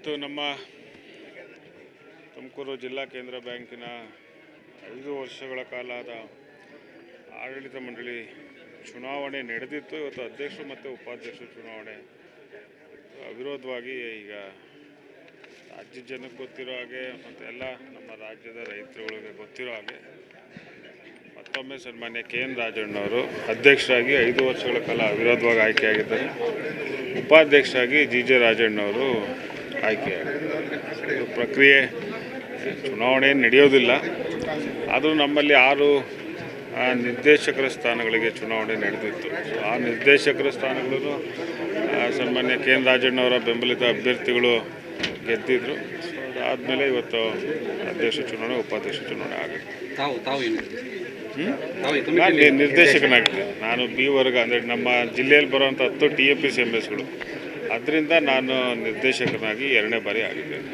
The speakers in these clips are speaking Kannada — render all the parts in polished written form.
ಇವತ್ತು ನಮ್ಮ ತುಮಕೂರು ಜಿಲ್ಲಾ ಕೇಂದ್ರ ಬ್ಯಾಂಕಿನ 5 ವರ್ಷಗಳ ಕಾಲದ ಆಡಳಿತ ಮಂಡಳಿ ಚುನಾವಣೆ ನಡೆದಿತ್ತು. ಇವತ್ತು ಅಧ್ಯಕ್ಷರು ಮತ್ತು ಉಪಾಧ್ಯಕ್ಷರು ಚುನಾವಣೆ ಅವಿರೋಧವಾಗಿ ಈಗ ರಾಜ್ಯ ಜನಕ್ಕೆ ಗೊತ್ತಿರೋ ಹಾಗೆ ಮತ್ತು ಎಲ್ಲ ನಮ್ಮ ರಾಜ್ಯದ ರೈತರುಗಳಿಗೆ ಗೊತ್ತಿರೋ ಹಾಗೆ ಮತ್ತೊಮ್ಮೆ ಸನ್ಮಾನ್ಯ KN ರಾಜಣ್ಣವರು ಅಧ್ಯಕ್ಷರಾಗಿ 5 ವರ್ಷಗಳ ಕಾಲ ಅವಿರೋಧವಾಗಿ ಆಯ್ಕೆಯಾಗಿದ್ದಾರೆ. ಉಪಾಧ್ಯಕ್ಷರಾಗಿ GJ ರಾಜಣ್ಣವರು ಆಯ್ಕೆಯಾಗಿದ್ದಾರೆ. ಪ್ರಕ್ರಿಯೆ ಚುನಾವಣೆ ನಡೆಯೋದಿಲ್ಲ, ಆದರೂ ನಮ್ಮಲ್ಲಿ 6 ನಿರ್ದೇಶಕರ ಸ್ಥಾನಗಳಿಗೆ ಚುನಾವಣೆ ನಡೆದಿತ್ತು. ಆ ನಿರ್ದೇಶಕರ ಸ್ಥಾನಗಳನ್ನು ಸನ್ಮಾನ್ಯ KN ರಾಜಣ್ಣವರ ಬೆಂಬಲಿತ ಅಭ್ಯರ್ಥಿಗಳು ಗೆದ್ದಿದ್ರು. ಅದಾದಮೇಲೆ ಇವತ್ತು ಅಧ್ಯಕ್ಷ ಚುನಾವಣೆ, ಉಪಾಧ್ಯಕ್ಷ ಚುನಾವಣೆ ಆಗುತ್ತೆ. ನಾನು ನಿರ್ದೇಶಕನಾಗಿದ್ದೆ. ನಾನು B ವರ್ಗ ಅಂದರೆ ನಮ್ಮ ಜಿಲ್ಲೆಯಲ್ಲಿ ಬರುವಂಥ 10 TMPC MSಗಳು, ಅದರಿಂದ ನಾನು ನಿರ್ದೇಶಕನಾಗಿ 2ನೇ ಬಾರಿ ಆಗಿದ್ದೇನೆ.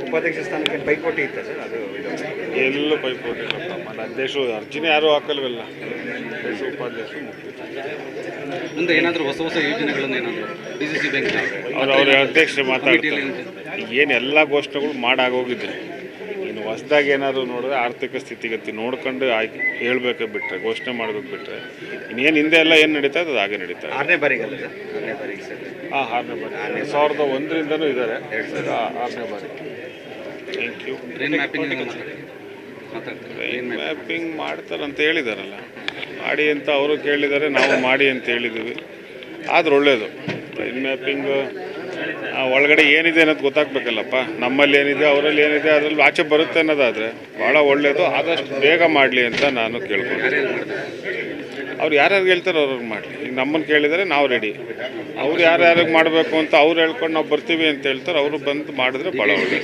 ಉಪಾಧ್ಯಕ್ಷ ಸ್ಥಾನಕ್ಕೆ ಪೈಪೋಟಿ ಇತ್ತು ಸರ್? ಅದು ಎಲ್ಲೂ ಪೈಪೋಟಿ ಇಲ್ಲ. ನಮ್ಮ ಅಧ್ಯಕ್ಷರು ಅರ್ಜಿನೇ ಯಾರೂ ಹಾಕಲ್ವಲ್ಲ, ಅಧ್ಯಕ್ಷರು ಉಪಾಧ್ಯಕ್ಷರು ಮುಂದೆ ಏನಾದರೂ ಹೊಸ ಯೋಜನೆಗಳನ್ನು ಏನಾದರೂ DCC ಬ್ಯಾಂಕ್ ಅವ್ರ ಅಧ್ಯಕ್ಷರು ಮಾತಾಡ್ತಾರೆ. ಏನು ಎಲ್ಲ ಘೋಷಣೆಗಳು ಮಾಡಾಗೋಗಿದ್ರೆ ಇನ್ನು ಹೊಸದಾಗಿ ಏನಾದರೂ ನೋಡಿದ್ರೆ ಆರ್ಥಿಕ ಸ್ಥಿತಿಗತಿ ನೋಡ್ಕೊಂಡು ಹೇಳ್ಬೇಕೆ ಬಿಟ್ಟರೆ, ಘೋಷಣೆ ಮಾಡಬೇಕು ಬಿಟ್ಟರೆ ಇನ್ನೇನು ಹಿಂದೆ ಎಲ್ಲ ಏನು ನಡೀತಾ ಇದೆ ಅದು ಹಾಗೆ ನಡೀತಾ ಇದೆ. 6ನೇ ಬಾರಿಗೆ ಸರ್? 6ನೇ ಬಾರಿಗೆ ಸರ್. 6ನೇ ಬಾರಿ 2001ರಿಂದನೂ ಇದ್ದಾರೆ. 6ನೇ ಬಾರಿ. Thank you. ಬ್ರೈನ್ ಮ್ಯಾಪಿಂಗ್ ಮಾಡ್ತಾರಂತ ಹೇಳಿದಾರಲ್ಲ, ಮಾಡಿ ಅಂತ ಅವರು ಕೇಳಿದ್ದಾರೆ, ನಾವು ಮಾಡಿ ಅಂತ ಹೇಳಿದ್ದೀವಿ. ಆದ್ರೆ ಒಳ್ಳೆಯದು. ಬ್ರೈನ್ ಮ್ಯಾಪಿಂಗ್ ಒಳಗಡೆ ಏನಿದೆ ಅನ್ನೋದು ಗೊತ್ತಾಗಬೇಕಲ್ಲಪ್ಪ. ನಮ್ಮಲ್ಲಿ ಏನಿದೆ, ಅವರಲ್ಲಿ ಏನಿದೆ, ಅದರಲ್ಲಿ ಆಚೆ ಬರುತ್ತೆ ಅನ್ನೋದಾದರೆ ಭಾಳ ಒಳ್ಳೆಯದು. ಆದಷ್ಟು ಬೇಗ ಮಾಡಲಿ ಅಂತ ನಾನು ಕೇಳ್ಕೊಂಡು, ಅವ್ರು ಯಾರ್ಯಾರು ಹೇಳ್ತಾರೆ ಅವ್ರಿಗೆ ಮಾಡಲಿ. ಈಗ ನಮ್ಮನ್ನು ಕೇಳಿದರೆ ನಾವು ರೆಡಿ. ಅವ್ರು ಯಾರ್ಯಾರಿಗೆ ಮಾಡಬೇಕು ಅಂತ ಅವ್ರು ಹೇಳ್ಕೊಂಡು ನಾವು ಬರ್ತೀವಿ ಅಂತ ಹೇಳ್ತಾರೆ, ಅವರು ಬಂದು ಮಾಡಿದ್ರೆ ಭಾಳ ಒಳ್ಳೆಯದು.